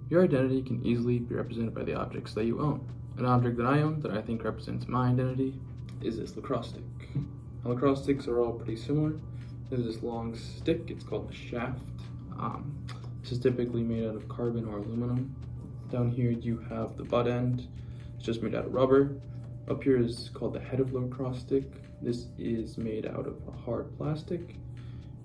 Your identity can easily be represented by the objects that you own. An object that I own that I think represents my identity is this lacrosse stick. Now, lacrosse sticks are all pretty similar. There's this long stick, it's called a shaft. This is typically made out of carbon or aluminum. Down here you have the butt end, it's just made out of rubber. Up here is called the head of the lacrosse stick. This is made out of a hard plastic.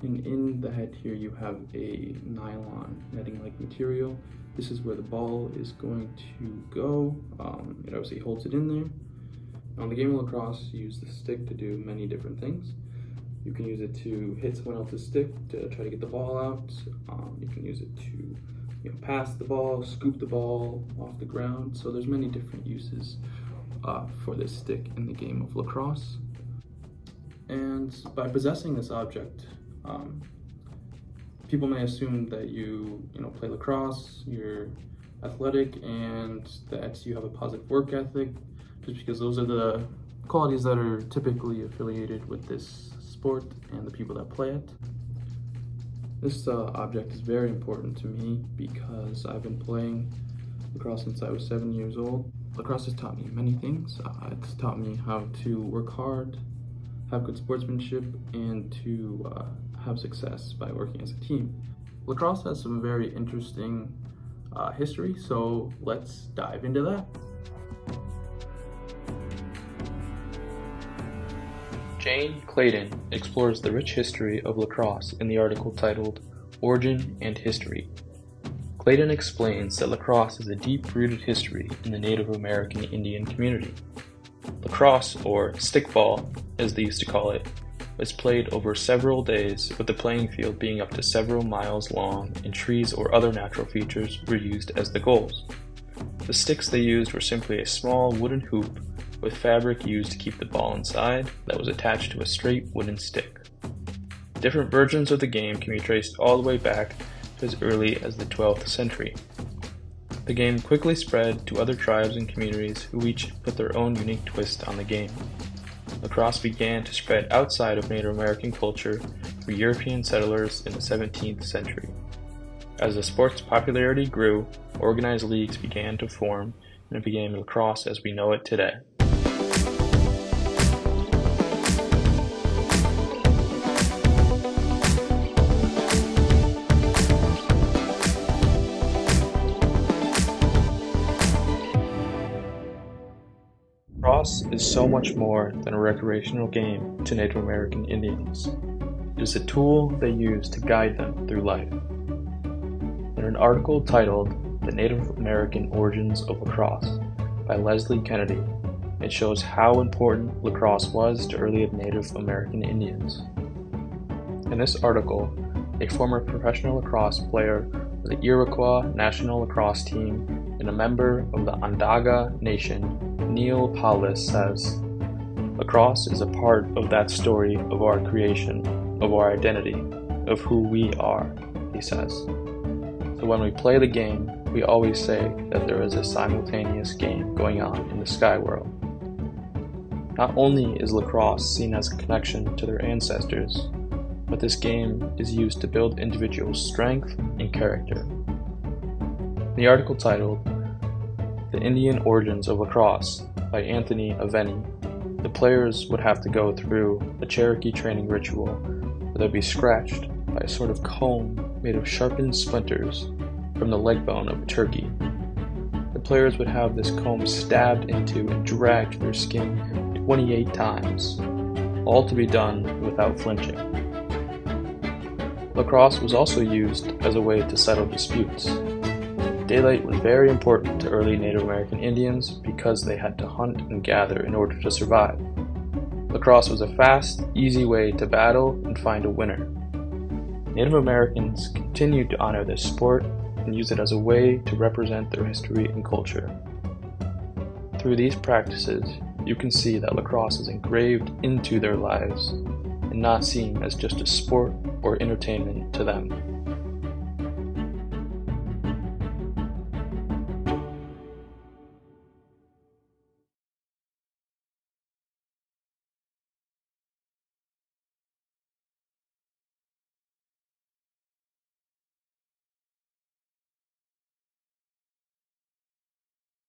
And in the head here you have a nylon netting-like material. This is where the ball is going to go. It obviously holds it in there. Now, in the game of lacrosse, you use the stick to do many different things. You can use it to hit someone else's stick to try to get the ball out. You can use it to pass the ball, scoop the ball off the ground. So there's many different uses for this stick in the game of lacrosse. And by possessing this object, people may assume that you play lacrosse, you're athletic, and that you have a positive work ethic, just because those are the qualities that are typically affiliated with this sport and the people that play it. This object is very important to me because I've been playing lacrosse since I was 7 years old. Lacrosse has taught me many things. It's taught me how to work hard, have good sportsmanship, and to have success by working as a team. Lacrosse has some very interesting history, so let's dive into that. Jane Clayton explores the rich history of lacrosse in the article titled Origin and History. Clayton explains that lacrosse is a deep-rooted history in the Native American Indian community. Lacrosse, or stickball, as they used to call it, was played over several days, with the playing field being up to several miles long, and trees or other natural features were used as the goals. The sticks they used were simply a small wooden hoop with fabric used to keep the ball inside that was attached to a straight wooden stick. Different versions of the game can be traced all the way back to as early as the 12th century. The game quickly spread to other tribes and communities who each put their own unique twist on the game. Lacrosse began to spread outside of Native American culture through European settlers in the 17th century. As the sport's popularity grew, organized leagues began to form, and it became lacrosse as we know it today. Lacrosse is so much more than a recreational game to Native American Indians. It is a tool they use to guide them through life. In an article titled The Native American Origins of Lacrosse by Leslie Kennedy, it shows how important lacrosse was to early Native American Indians. In this article, a former professional lacrosse player for the Iroquois national lacrosse team and a member of the Onondaga Nation, Neil Paulus, says, "Lacrosse is a part of that story of our creation, of our identity, of who we are," he says. So when we play the game, we always say that there is a simultaneous game going on in the sky world. Not only is lacrosse seen as a connection to their ancestors, but this game is used to build individuals' strength and character. The article titled The Indian Origins of Lacrosse by Anthony Aveni, the players would have to go through a Cherokee training ritual where they'd be scratched by a sort of comb made of sharpened splinters from the leg bone of a turkey. The players would have this comb stabbed into and dragged through their skin 28 times, all to be done without flinching. Lacrosse was also used as a way to settle disputes. Daylight was very important to early Native American Indians because they had to hunt and gather in order to survive. Lacrosse was a fast, easy way to battle and find a winner. Native Americans continued to honor this sport and use it as a way to represent their history and culture. Through these practices, you can see that lacrosse is engraved into their lives and not seen as just a sport or entertainment to them.